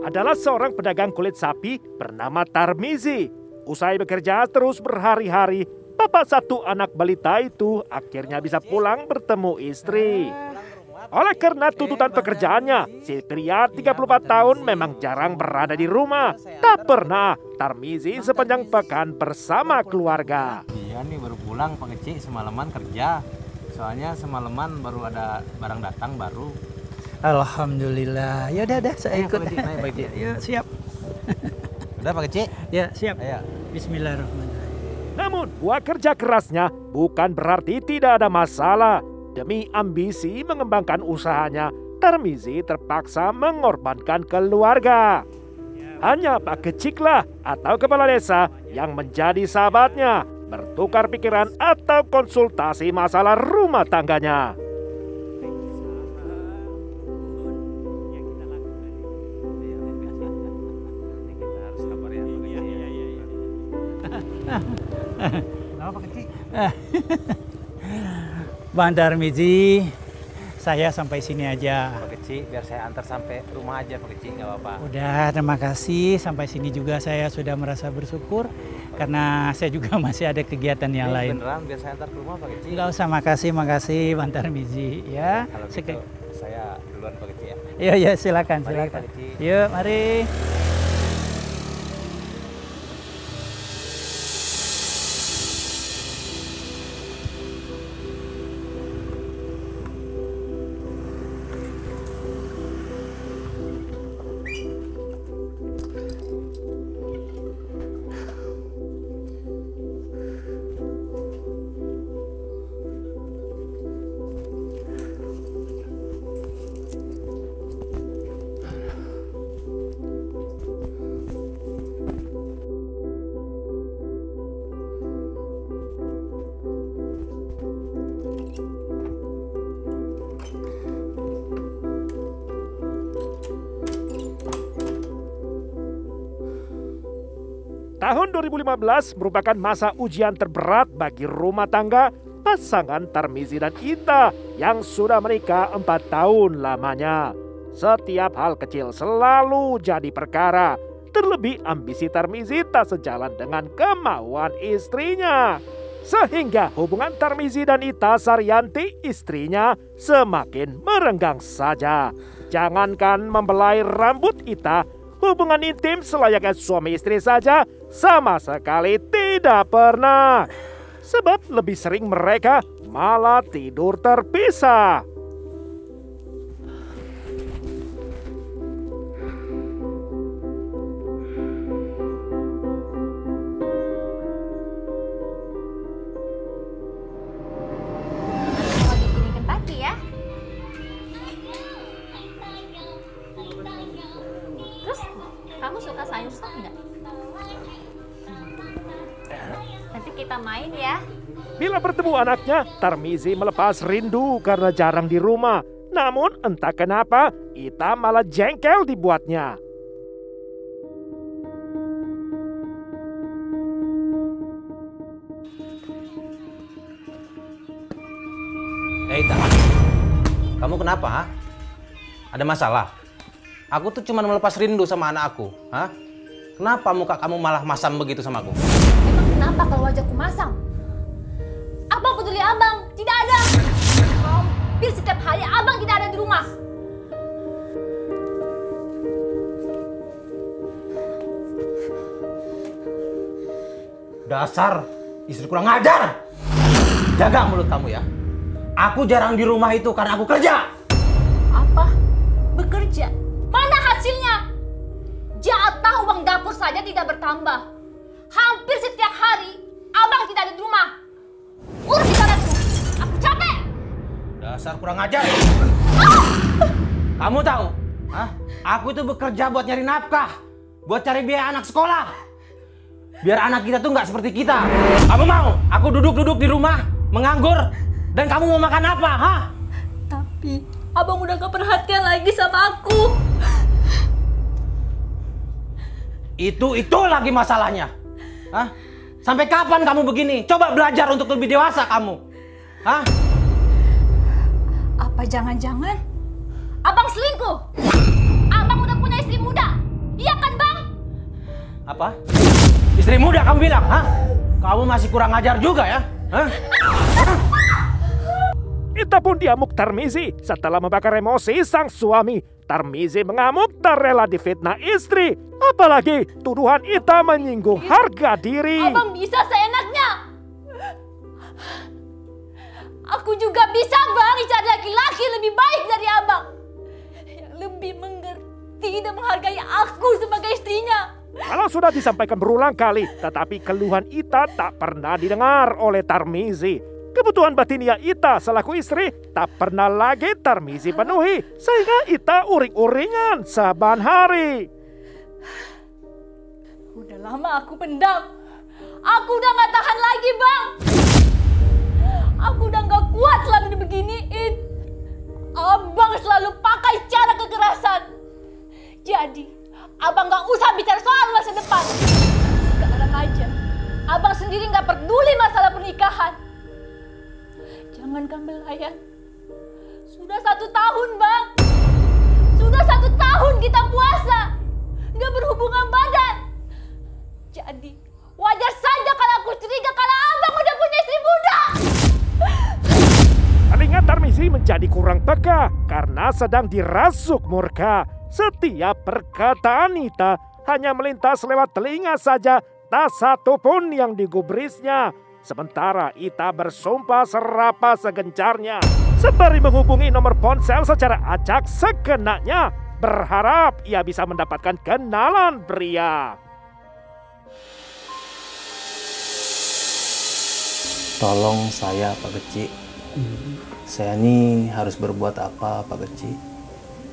Adalah seorang pedagang kulit sapi bernama Tarmizi. Usai bekerja terus berhari-hari, bapak satu anak balita itu akhirnya bisa pulang bertemu istri. Oleh karena tuntutan pekerjaannya, si pria 34 tahun memang jarang berada di rumah. Tak pernah Tarmizi sepanjang pekan bersama keluarga. Iya nih baru pulang Pak Kecik, semalaman kerja. Soalnya semalaman baru ada barang datang baru. Alhamdulillah. Ya udah saya ikut. Ya, siap. Udah Pak Kecik? Ya, siap. Ayo. Bismillahirrahmanirrahim. Namun buah kerja kerasnya bukan berarti tidak ada masalah. Demi ambisi mengembangkan usahanya, Tarmizi terpaksa mengorbankan keluarga. Hanya Pak Keciklah atau kepala desa yang menjadi sahabatnya, bertukar pikiran atau konsultasi masalah rumah tangganya. Kenapa Pak Kecik? Bang Tarmizi, saya sampai sini aja. Pak Kecik, biar saya antar sampai rumah aja Pak Kecik, nggak apa-apa. Udah, terima kasih. Sampai sini juga saya sudah merasa bersyukur karena saya juga masih ada kegiatan yang lain. Beneran, biar saya antar ke rumah Pak Kecik. Enggak usah, makasih Bang Tarmizi ya. Kalau gitu, saya duluan Pak Kecik ya. Iya, silakan. Mari, Pak Kecik. Yuk, mari. Tahun 2015 merupakan masa ujian terberat bagi rumah tangga pasangan Tarmizi dan Ita yang sudah menikah 4 tahun lamanya. Setiap hal kecil selalu jadi perkara. Terlebih ambisi Tarmizi tak sejalan dengan kemauan istrinya. Sehingga hubungan Tarmizi dan Ita Saryanti istrinya semakin merenggang saja. Jangankan membelai rambut Ita, hubungan intim selayaknya suami istri saja sama sekali tidak pernah. Sebab lebih sering mereka malah tidur terpisah. Mau dikirimkan pagi ya. Terus kamu suka sayur sop nggak? Nanti kita main ya. Bila bertemu anaknya, Tarmizi melepas rindu karena jarang di rumah. Namun entah kenapa, Ita malah jengkel dibuatnya. Ita, kamu kenapa? Ha? Ada masalah? Aku tuh cuma melepas rindu sama anak aku. Ha? Kenapa muka kamu malah masam begitu sama aku? Emang kenapa kalau wajahku masam? Abang peduli abang, tidak ada. Hampir setiap hari abang tidak ada di rumah. Dasar istri kurang ajar. Jaga mulut kamu ya. Aku jarang di rumah itu karena aku kerja. Apa? Bekerja? Mana hasilnya? Jatah uang dapur saja tidak bertambah. Hampir setiap hari abang tidak ada di rumah. Urus ibaratku. Aku capek. Dasar kurang ajar. Kamu tahu? Hah? Aku itu bekerja buat nyari nafkah. Buat cari biaya anak sekolah. Biar anak kita tuh nggak seperti kita. Kamu mau aku Aku duduk-duduk di rumah, menganggur, dan kamu mau makan apa, ha? Tapi abang udah gak perhatian lagi sama aku. Itu lagi masalahnya. Hah? Sampai kapan kamu begini? Coba belajar untuk lebih dewasa kamu. Hah? Apa jangan-jangan abang selingkuh? Abang udah punya istri muda, iya kan bang? Apa? Istri muda kamu bilang, hah? Kamu masih kurang ajar juga ya? Hah? Ita pun diamuk Tarmizi setelah membakar emosi sang suami. Tarmizi mengamuk tak rela difitnah istri. Apalagi tuduhan Ita menyinggung harga diri. Abang bisa seenaknya. Aku juga bisa bang cari laki-laki lebih baik dari abang. Yang lebih mengerti dan menghargai aku sebagai istrinya. Kalau sudah disampaikan berulang kali, tetapi keluhan Ita tak pernah didengar oleh Tarmizi. Kebutuhan batinia Ita selaku istri tak pernah lagi Tarmizi penuhi, sehingga Ita uring-uringan saban hari. Udah lama aku pendam. Aku udah gak tahan lagi bang. Aku udah gak kuat selalu dibeginiin. Abang selalu pakai cara kekerasan. Jadi abang gak usah bicara soal masa depan. Sekarang aja abang sendiri gak peduli masalah pernikahan. Jangankan belayan. Sudah 1 tahun bang. Sudah 1 tahun kita puasa. Gak berhubungan badan. Jadi wajar saja kalau aku curiga kalau abang udah punya istri muda. Telinga Tarmizi menjadi kurang peka karena sedang dirasuk murka. Setiap perkataan Ita hanya melintas lewat telinga saja, tak satu pun yang digubrisnya. Sementara Ita bersumpah serapa segencarnya, sembari menghubungi nomor ponsel secara acak sekenanya, berharap ia bisa mendapatkan kenalan pria. Tolong saya, Pak Geci. Saya ini harus berbuat apa, Pak Geci?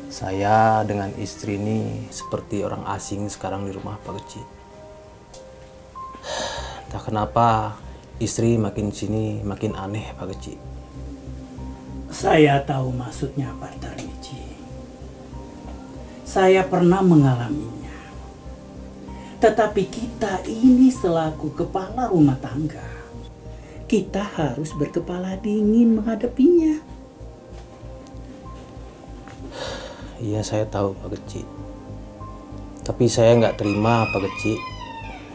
Saya dengan istri ini seperti orang asing sekarang di rumah, Pak Geci. Entah kenapa istri makin sini makin aneh, Pak Geci. Saya tahu maksudnya Pak Tarmizi. Saya pernah mengalaminya. Tetapi kita ini selaku kepala rumah tangga, kita harus berkepala dingin menghadapinya. Iya, saya tahu, Pak Geci. Tapi saya nggak terima, Pak Geci,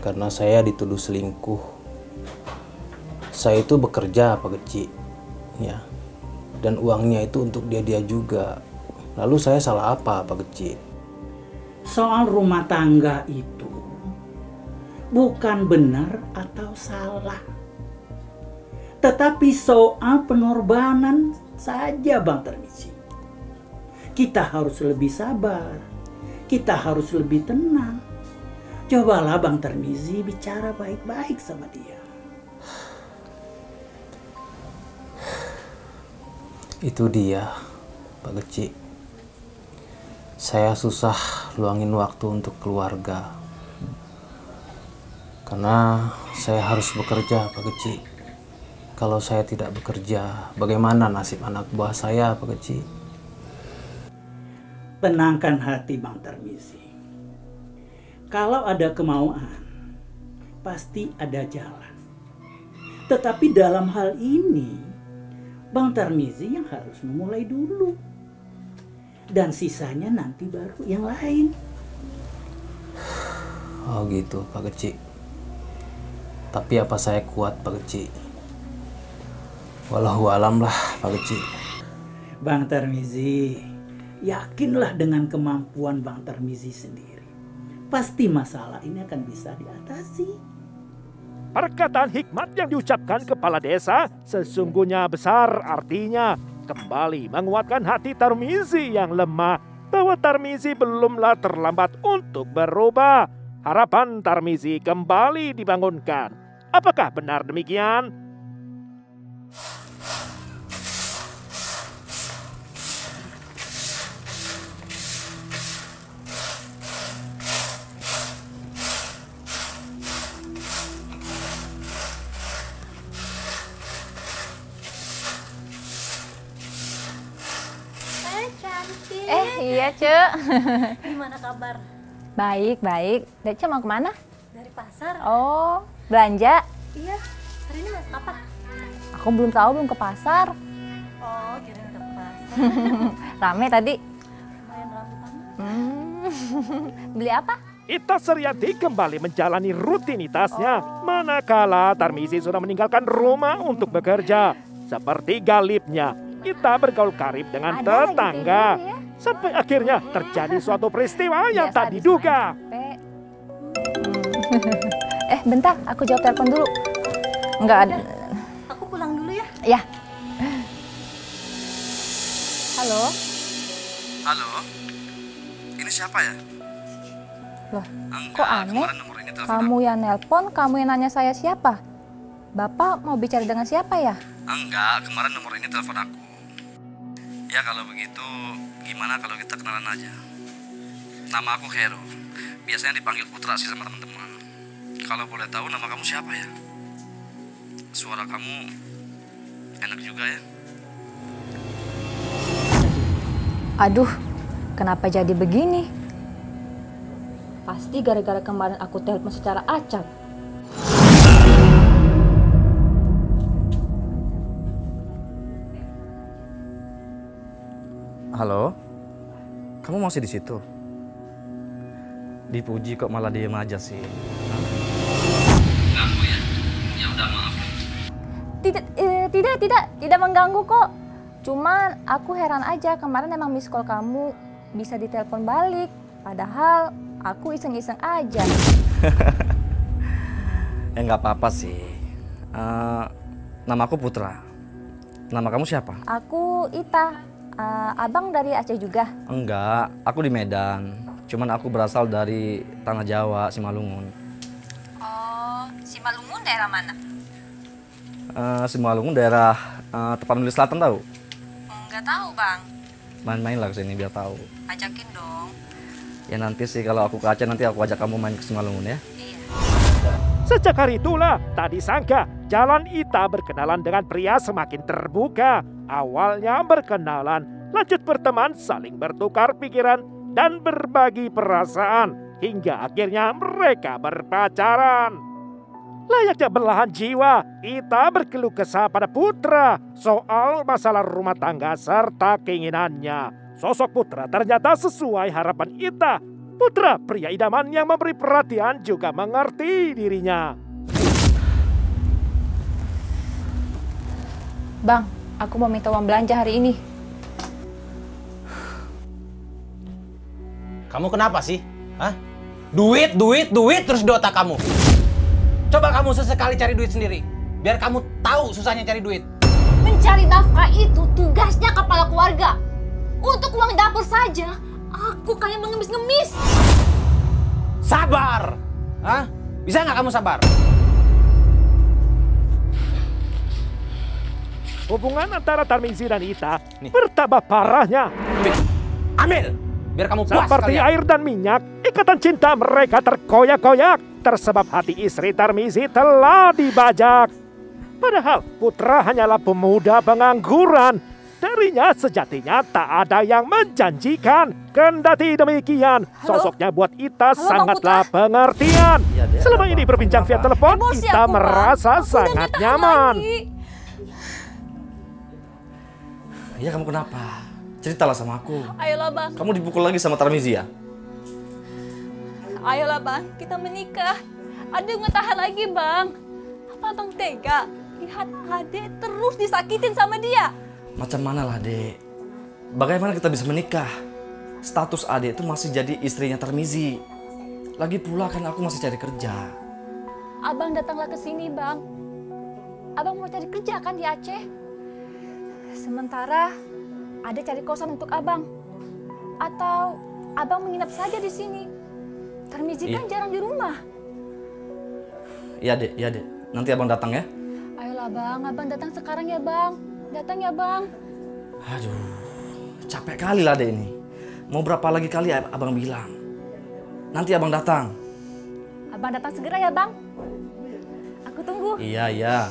karena saya dituduh selingkuh. Saya itu bekerja, Pak Geci, ya, dan uangnya itu untuk dia juga. Lalu saya salah apa, Pak Geci? Soal rumah tangga itu bukan benar atau salah, tetapi soal pengorbanan saja, Bang Tarmizi. Kita harus lebih sabar, kita harus lebih tenang. Cobalah Bang Tarmizi bicara baik-baik sama dia. Itu dia, Pak Geci. Saya susah luangin waktu untuk keluarga. Karena saya harus bekerja, Pak Geci. Kalau saya tidak bekerja, bagaimana nasib anak buah saya, Pak Geci? Tenangkan hati Bang Tarmizi. Kalau ada kemauan, pasti ada jalan. Tetapi dalam hal ini, Bang Tarmizi yang harus memulai dulu. Dan sisanya nanti baru yang lain. Oh gitu, Pak Geci. Tapi apa saya kuat, Pak Geci? Wallahualam lah, Pak Geci. Bang Tarmizi, yakinlah dengan kemampuan Bang Tarmizi sendiri. Pasti masalah ini akan bisa diatasi. Perkataan hikmat yang diucapkan kepala desa sesungguhnya besar artinya. Kembali menguatkan hati Tarmizi yang lemah bahwa Tarmizi belumlah terlambat untuk berubah. Harapan Tarmizi kembali dibangunkan. Apakah benar demikian? Iya, Cek. Gimana kabar? Baik, baik. Dece mau kemana? Dari pasar? Oh, belanja? Iya. Hari ini masak apa? Aku belum tahu, belum ke pasar. Oh, kirain udah ke pasar. Rame tadi. Lumayan rambutan. Beli apa? Ita Suryati kembali menjalani rutinitasnya manakala Tarmizi sudah meninggalkan rumah untuk bekerja. Seperti galipnya, Ita bergaul karib dengan Ada lagi tetangga. tidur ya? Sampai akhirnya terjadi suatu peristiwa yang Biasa tak di diduga. sana capek. Bentar, aku jawab telepon dulu. Enggak ada. Aku pulang dulu ya. Ya. Halo? Halo, ini siapa ya? Loh, Enggak, kok aneh? kemarin nomor ini telepon Kamu yang nelpon, kamu yang nanya saya siapa? Bapak mau bicara dengan siapa ya? Enggak, kemarin nomor ini telepon aku. Ya kalau begitu, gimana kalau kita kenalan aja? Nama aku Hero. Biasanya dipanggil Putra sih sama teman-teman. Kalau boleh tahu nama kamu siapa ya? Suara kamu enak juga ya. Aduh, kenapa jadi begini? Pasti gara-gara kemarin aku telepon secara acak. Halo, kamu masih di situ? Dipuji kok malah diem aja sih. Ganggu ya? Ya udah maaf. Tidak mengganggu kok. Cuman aku heran aja kemarin emang miss call kamu bisa ditelepon balik. Padahal aku iseng-iseng aja. Ya nggak apa-apa sih. Nama aku Putra. Nama kamu siapa? Aku Ita. Abang dari Aceh juga? Enggak, aku di Medan. Cuman aku berasal dari Tanah Jawa, Simalungun. Oh, Simalungun daerah mana? Simalungun daerah Tapanuli Selatan tahu? Nggak tahu bang. Main-main lah kesini biar tahu. Ajakin dong. Ya nanti sih kalau aku ke Aceh nanti aku ajak kamu main ke Simalungun ya. Iya. Sejak hari itulah, tak disangka jalan Ita berkenalan dengan pria semakin terbuka. Awalnya berkenalan, lanjut berteman, saling bertukar pikiran, dan berbagi perasaan. Hingga akhirnya mereka berpacaran. Layaknya belahan jiwa, Ita berkeluh kesah pada Putra soal masalah rumah tangga serta keinginannya. Sosok Putra ternyata sesuai harapan Ita. Putra, pria idaman yang memberi perhatian, juga mengerti dirinya. Bang, aku mau minta uang belanja hari ini. Kamu kenapa sih? Hah? Duit terus di otak kamu. Coba kamu sesekali cari duit sendiri. Biar kamu tahu susahnya cari duit. Mencari nafkah itu tugasnya kepala keluarga. Untuk uang dapur saja, aku kayak mengemis-ngemis. Sabar! Hah? Bisa nggak kamu sabar? Hubungan antara Tarmizi dan Ita bertambah parahnya. Ambil! Biar kamu puas Seperti kalian. air dan minyak, ikatan cinta mereka terkoyak-koyak. Tersebab hati istri Tarmizi telah dibajak. Padahal Putra hanyalah pemuda pengangguran. Darinya sejatinya tak ada yang menjanjikan. Kendati demikian, sosoknya buat Ita sangatlah pengertian. Iya, Dek, Selama ada ini apa? berbincang via Kenapa? telepon, Emosi Ita aku, Bang. merasa Aku udah sangat nggak tahan nyaman. lagi. Iya kamu kenapa? Ceritalah sama aku. Ayolah bang, Kamu dipukul lagi sama Tarmizi ya? ayolah bang, kita menikah. Aduh nggak tahan lagi bang. Apa abang tega? Lihat adek terus disakitin sama dia. Macam mana lah dek? Bagaimana kita bisa menikah? Status adek itu masih jadi istrinya Tarmizi. Lagi pula kan aku masih cari kerja. Abang datanglah ke sini, Bang. Abang mau cari kerja kan di Aceh? Sementara ada cari kosan untuk Abang. Atau Abang menginap saja di sini. Tarmizi kan jarang di rumah. Iya dek. Nanti abang datang ya. Ayolah Bang, Abang datang sekarang ya Bang. Datang ya Bang. Aduh, capek kali lah dek ini. Mau berapa lagi kali abang bilang? Nanti abang datang. Abang datang segera ya Bang. Aku tunggu. Iya.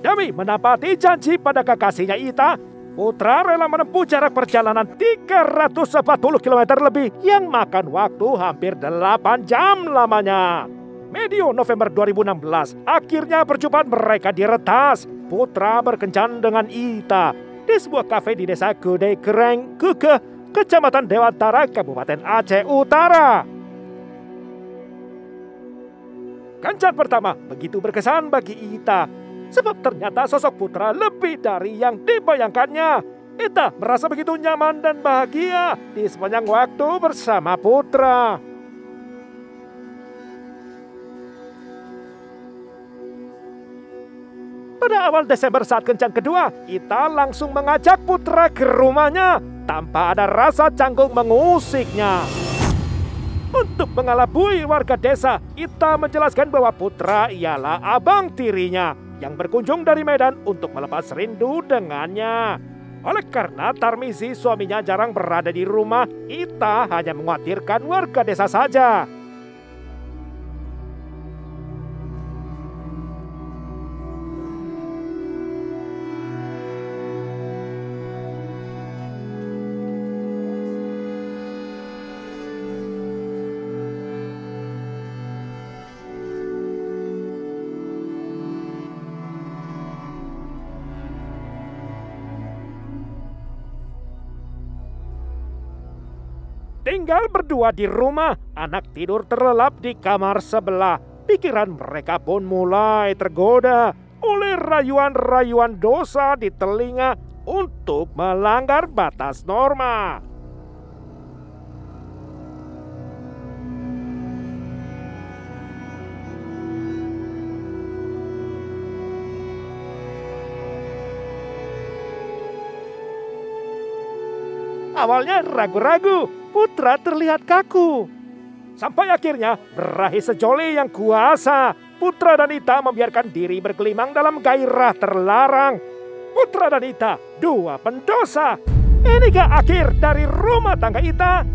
Demi menepati janji pada kekasihnya Ita, Putra rela menempuh jarak perjalanan 340 km lebih yang makan waktu hampir 8 jam lamanya. Medio November 2016, akhirnya perjumpaan mereka diretas. Putra berkencan dengan Ita di sebuah kafe di desa Gede Kereng, Kekeh, Kecamatan Dewantara, Kabupaten Aceh Utara. Kencan pertama begitu berkesan bagi Ita, sebab ternyata sosok Putra lebih dari yang dibayangkannya. Ita merasa begitu nyaman dan bahagia di sepanjang waktu bersama Putra. Pada awal Desember saat kencan kedua, Ita langsung mengajak Putra ke rumahnya tanpa ada rasa canggung mengusiknya. Untuk mengelabui warga desa, Ita menjelaskan bahwa Putra ialah abang tirinya yang berkunjung dari Medan untuk melepas rindu dengannya. Oleh karena Tarmizi suaminya jarang berada di rumah, Ita hanya mengkhawatirkan warga desa saja. Tinggal berdua di rumah, anak tidur terlelap di kamar sebelah. Pikiran mereka pun mulai tergoda oleh rayuan-rayuan dosa di telinga untuk melanggar batas norma. Awalnya ragu-ragu, Putra terlihat kaku. Sampai akhirnya berakhir sejoli yang kuasa. Putra dan Ita membiarkan diri bergelimang dalam gairah terlarang. Putra dan Ita, dua pendosa. Inikah akhir dari rumah tangga Ita?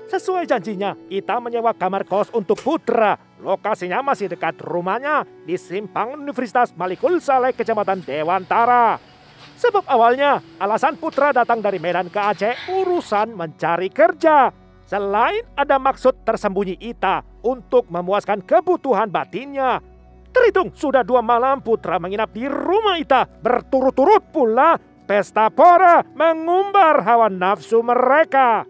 Sesuai janjinya, Ita menyewa kamar kos untuk Putra. Lokasinya masih dekat rumahnya di Simpang Universitas Malikul Saleh, Kecamatan Dewantara. Sebab awalnya alasan Putra datang dari Medan ke Aceh urusan mencari kerja. Selain ada maksud tersembunyi Ita untuk memuaskan kebutuhan batinnya. Terhitung sudah 2 malam Putra menginap di rumah Ita. Berturut-turut pula pesta pora mengumbar hawa nafsu mereka.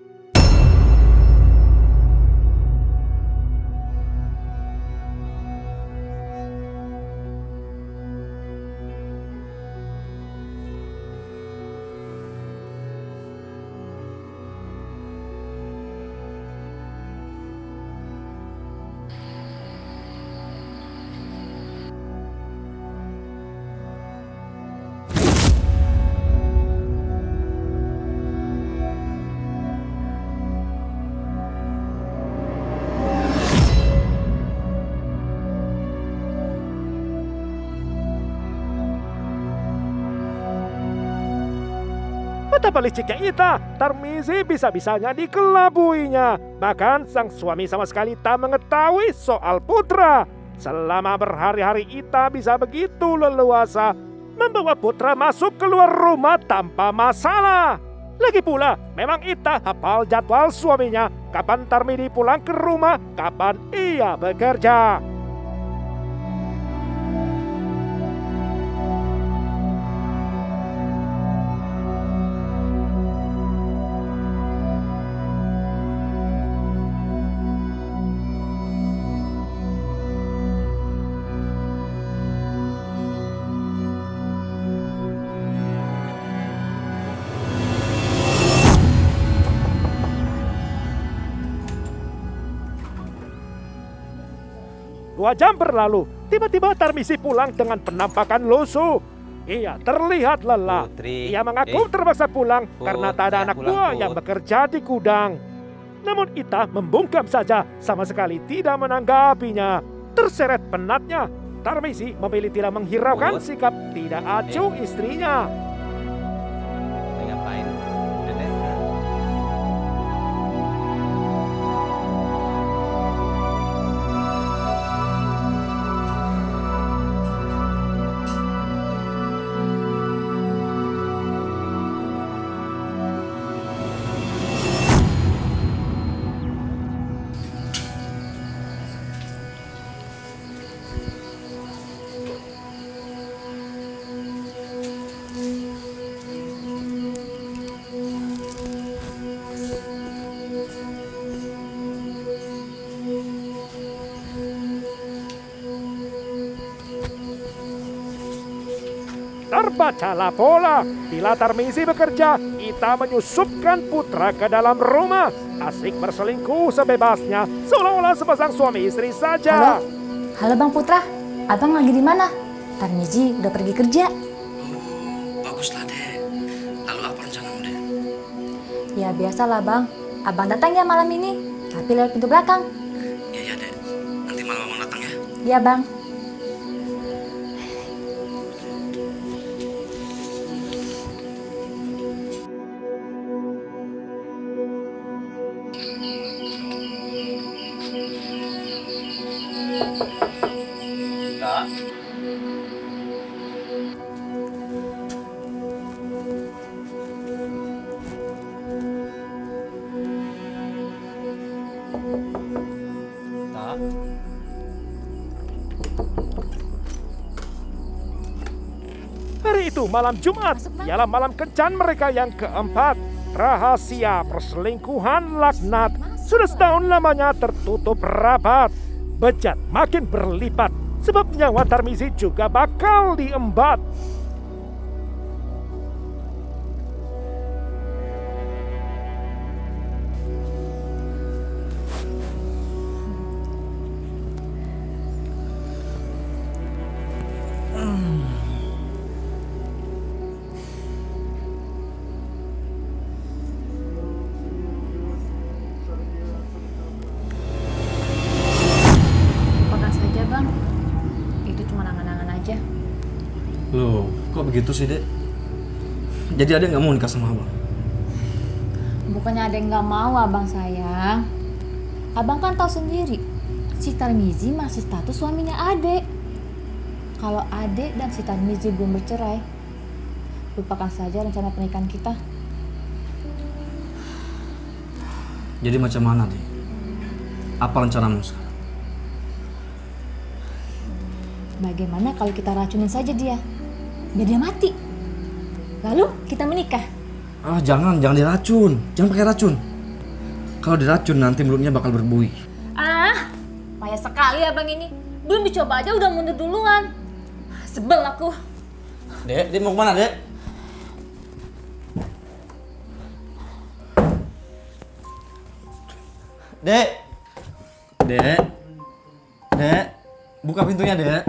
Betapa liciknya Ita, Tarmizi bisa-bisanya dikelabuinya. Bahkan sang suami sama sekali tak mengetahui soal Putra. Selama berhari-hari Ita bisa begitu leluasa membawa Putra masuk keluar rumah tanpa masalah. Lagi pula, memang Ita hafal jadwal suaminya, kapan Tarmidi pulang ke rumah, kapan ia bekerja. Dua jam berlalu, tiba-tiba Tarmizi pulang dengan penampakan lusuh. Ia terlihat lelah. Putri, Ia mengaku terpaksa pulang karena tak ada anak pulang, buah Put. yang bekerja di gudang. Namun Ita membungkam saja, sama sekali tidak menanggapinya. Terseret penatnya, Tarmizi memilih tidak menghiraukan sikap tidak acuh istrinya. Ngapain? Dede? Terbacalah pola. Bila Tarmizi bekerja, Ita menyusupkan Putra ke dalam rumah. Asik berselingkuh sebebasnya, seolah-olah sepasang suami istri saja. Halo Bang Putra, Abang lagi di mana? Tarmizi udah pergi kerja. Baguslah, Dek. Lalu apa rencanamu, Dek? Ya biasalah Bang, Abang datang ya malam ini, tapi lewat pintu belakang. Iya, Dek. Nanti malam Abang datang ya. Iya Bang. Hari itu malam Jumat, ialah malam kencan mereka yang keempat. Rahasia perselingkuhan laknat sudah setahun lamanya tertutup rapat. Bejat makin berlipat, sebab nyawa Tarmizi juga bakal diembat. Loh, kok begitu sih, Dek? Jadi Adek nggak mau nikah sama Abang? Bukannya ada yang nggak mau Abang sayang. Abang kan tahu sendiri, si Tarmizi masih status suaminya Adek. Kalau Adek dan si Tarmizi belum bercerai, lupakan saja rencana pernikahan kita. Jadi macam mana, Dek? Apa rencanamu sekarang? Bagaimana kalau kita racunin saja dia, biar dia mati. Lalu kita menikah. Ah, jangan diracun. Jangan pakai racun. Kalau diracun nanti mulutnya bakal berbuih. Ah, payah sekali abang ini. Belum dicoba aja udah mundur duluan. Sebel aku. Dek, dia mau kemana, Dek? Dek. Dek. Dek. Buka pintunya, Dek.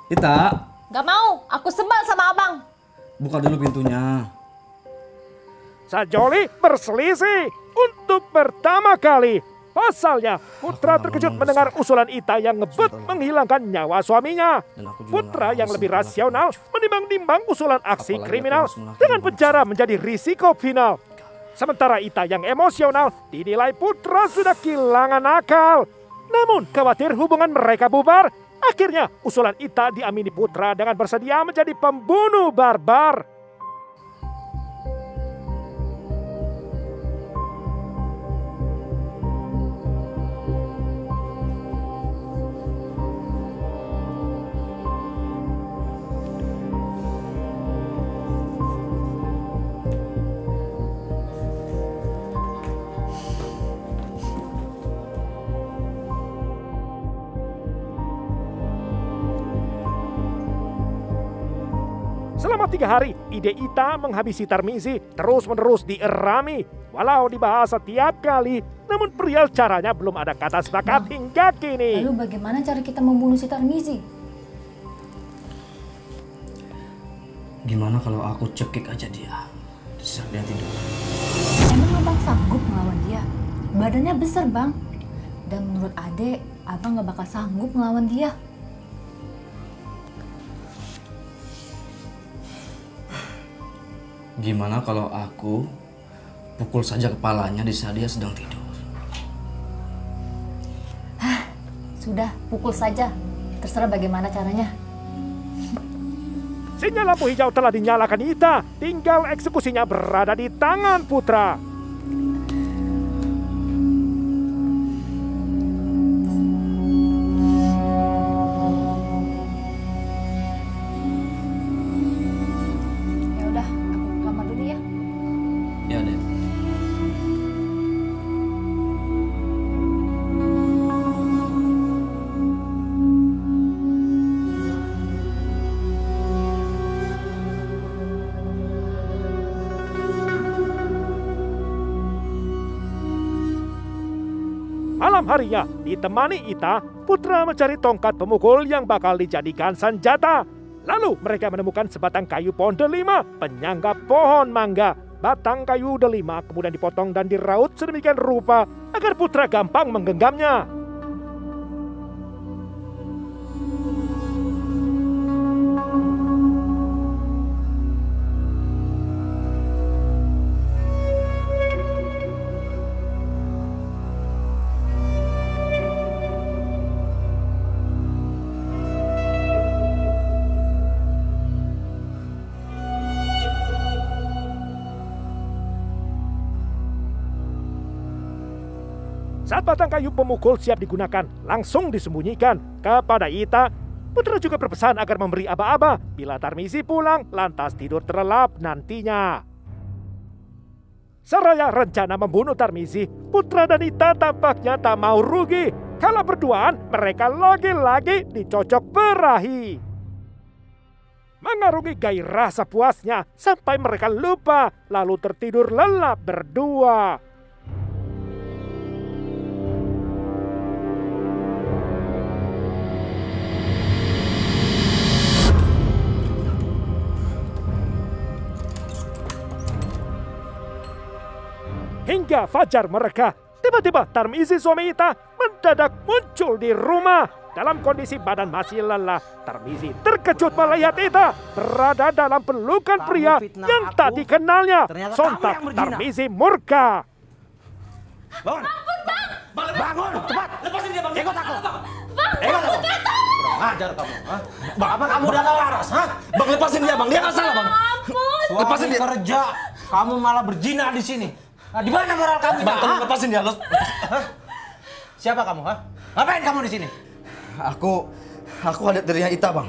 Ita. Gak mau, aku sebel sama abang. Buka dulu pintunya. Sajoli berselisih untuk pertama kali. Pasalnya, Putra terkejut mendengar usulan Ita yang ngebet menghilangkan nyawa suaminya. Putra yang lebih rasional menimbang-nimbang usulan aksi kriminal dengan penjara menjadi risiko final. Sementara Ita yang emosional dinilai Putra sudah kehilangan akal. Namun khawatir hubungan mereka bubar, akhirnya usulan Ita diamini Putra dengan bersedia menjadi pembunuh barbar. Selama 3 hari, ide Ita menghabisi Tarmizi terus-menerus dierami. Walau dibahas setiap kali, namun perihal caranya belum ada kata sepakat hingga kini. Lalu bagaimana cara kita membunuh si Tarmizi? Gimana kalau aku cekik aja dia? Saat dia tidur. Emang abang sanggup melawan dia? Badannya besar bang. Dan menurut adek, abang gak bakal sanggup melawan dia. Gimana kalau aku pukul saja kepalanya di saat dia sedang tidur? Sudah, pukul saja. Terserah bagaimana caranya. Sinyal lampu hijau telah dinyalakan Ita. Tinggal eksekusinya berada di tangan Putra. Ya udah, aku ke kamar dulu ya. Ya, Dek. Malam harinya, ditemani Ita, Putra mencari tongkat pemukul yang bakal dijadikan senjata. Lalu mereka menemukan sebatang kayu pohon delima, penyangga pohon mangga. Batang kayu delima kemudian dipotong dan diraut sedemikian rupa agar Putra gampang menggenggamnya. Saat batang kayu pemukul siap digunakan, langsung disembunyikan kepada Ita. Putra juga berpesan agar memberi aba-aba bila Tarmizi pulang lantas tidur terlelap nantinya. Seraya rencana membunuh Tarmizi, Putra dan Ita tampaknya tak mau rugi. Kalau berduaan, mereka lagi-lagi dicocok berahi. Mengarungi gairah sepuasnya sampai mereka lupa lalu tertidur lelap berdua. Hingga fajar mereka, tiba-tiba Tarmizi suami Ita mendadak muncul di rumah. Dalam kondisi badan masih lelah, Tarmizi terkejut melihat Ita berada dalam pelukan pria yang tak dikenalnya. Sontak Tarmizi murka. Bangun! Bangun! Cepat! Lepasin dia, Bang! Ikut aku! Bang, Kurang ajar kamu, ha? Apa kamu udah gak waras, ha? Bang, lepasin dia, Bang. Dia nggak salah, Bang. ampun. Lepasin dia. Kerja, kamu malah berzina di sini. Nah, di mana moral kamu? Bang, tolong lepasin dia. Siapa kamu, ha? Ngapain kamu di sini? Aku adik darinya Ita, Bang.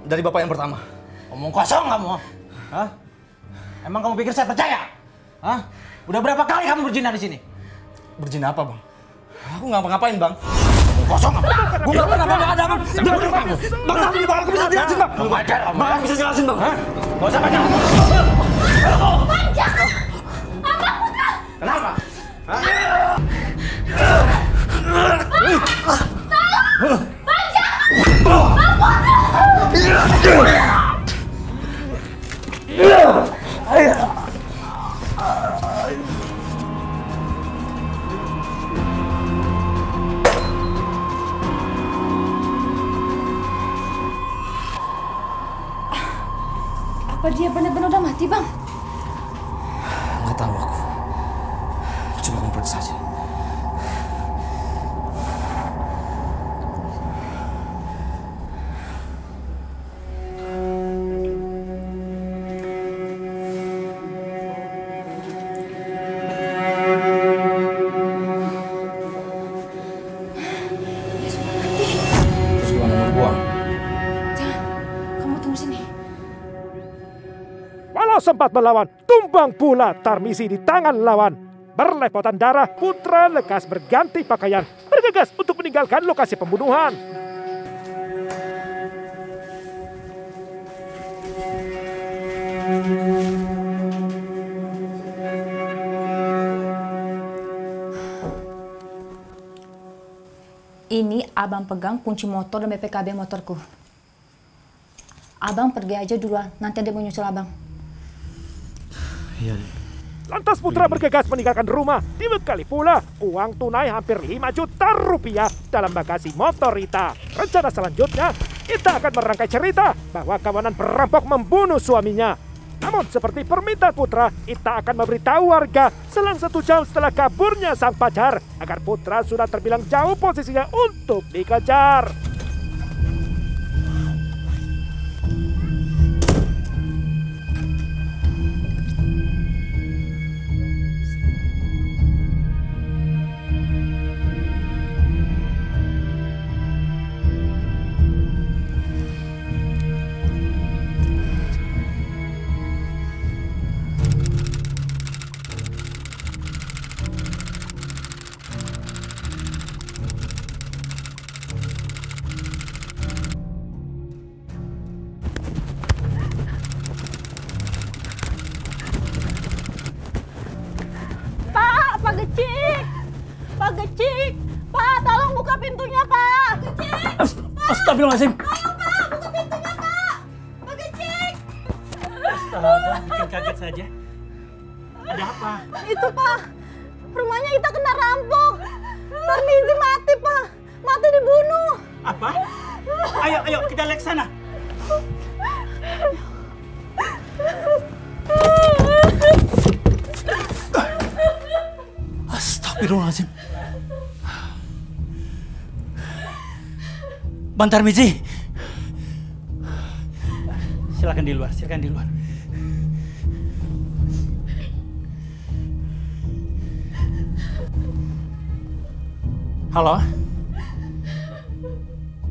Dari bapak yang pertama. Omong kosong kamu, ha? Emang kamu pikir saya percaya? Hah? Udah berapa kali kamu berzina di sini? Berzina apa, Bang? Aku nggak ngapain, Bang. Omong kosong kamu. Gue nggak pernah ada, Bang. Bang, aku bisa jelasin, Bang. Bang, aku bisa jelasin, Bang. Gak usah banyak. Kenapa? Apa dia benar-benar udah mati, Bang? Nggak tahu aku. Coba kamu periksa saja. Terus gimana mau buang? Jangan, kamu tunggu sini. Walau sempat melawan, tumbang pula Tarmizi di tangan lawan. Berlepotan darah, Putra lekas berganti pakaian, bergegas untuk meninggalkan lokasi pembunuhan. Ini abang pegang kunci motor dan BPKB motorku. Abang pergi aja duluan, nanti dia mau nyusul abang. Iya, Dek. Lantas Putra bergegas meninggalkan rumah. Dibekali pula uang tunai hampir 5 juta rupiah dalam bagasi motor Ita. Rencana selanjutnya, Ita akan merangkai cerita bahwa kawanan perampok membunuh suaminya. Namun seperti permintaan Putra, Ita akan memberitahu warga selang 1 jam setelah kaburnya sang pacar agar Putra sudah terbilang jauh posisinya untuk dikejar. Pak Gecik, Pak, tolong buka pintunya, Pak. Gecik, Astagfirullahaladzim. ayo Pak, buka pintunya, Pak. Pak Gecik. Astaga, bikin kaget saja. Ada apa? Itu, Pak, rumahnya Ita kena rampok. Tarmizi mati, Pak. Mati dibunuh. Apa? Ayo, kita lihat ke sana. Astagfirullahaladzim. Bang Tarmizi. Silakan di luar. Halo.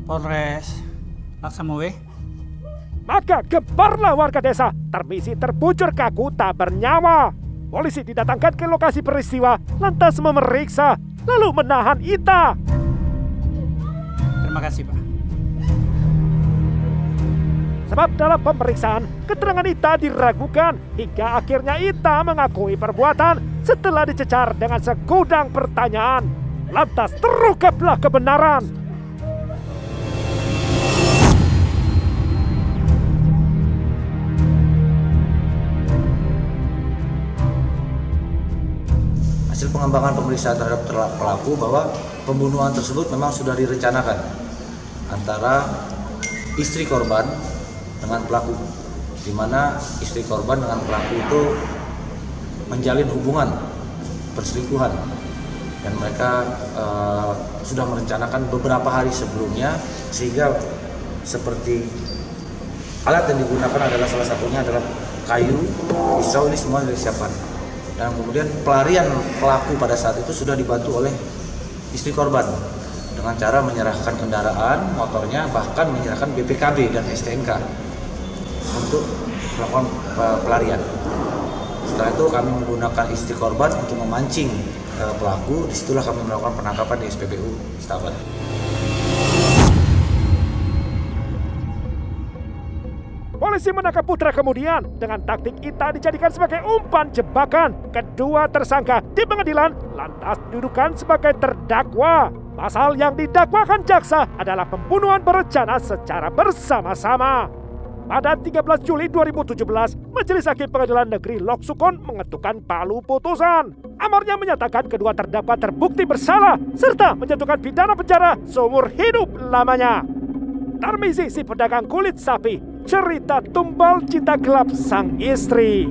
Polres Laksamawe. Maka gemparlah warga desa. Tarmizi terbujur kaku tak bernyawa. Polisi didatangkan ke lokasi peristiwa, lantas memeriksa, lalu menahan Ita. Terima kasih, Pak. Sebab dalam pemeriksaan, keterangan Ita diragukan hingga akhirnya Ita mengakui perbuatan setelah dicecar dengan segudang pertanyaan. Lantas terungkaplah kebenaran. Hasil pengembangan pemeriksaan terhadap pelaku bahwa pembunuhan tersebut memang sudah direncanakan antara istri korban dengan pelaku, di mana istri korban dengan pelaku itu menjalin hubungan perselingkuhan dan mereka sudah merencanakan beberapa hari sebelumnya, sehingga seperti alat yang digunakan adalah salah satunya adalah kayu, pisau, ini semua disiapkan. Dan kemudian pelarian pelaku pada saat itu sudah dibantu oleh istri korban dengan cara menyerahkan kendaraan, motornya, bahkan menyerahkan BPKB dan STNK untuk melakukan pelarian. Setelah itu kami menggunakan istri korban untuk memancing pelaku. Disitulah kami melakukan penangkapan di SPBU Setabat. Polisi menangkap Putra kemudian dengan taktik Ita dijadikan sebagai umpan jebakan. Kedua tersangka di pengadilan lantas didudukan sebagai terdakwa. Pasal yang didakwakan jaksa adalah pembunuhan berencana secara bersama-sama. Pada 13 Juli 2017, Majelis Hakim Pengadilan Negeri Lok Sukon mengetukkan palu putusan. Amarnya menyatakan kedua terdakwa terbukti bersalah serta menjatuhkan pidana penjara seumur hidup lamanya. Tarmizi si pedagang kulit sapi, cerita tumbal cinta gelap sang istri.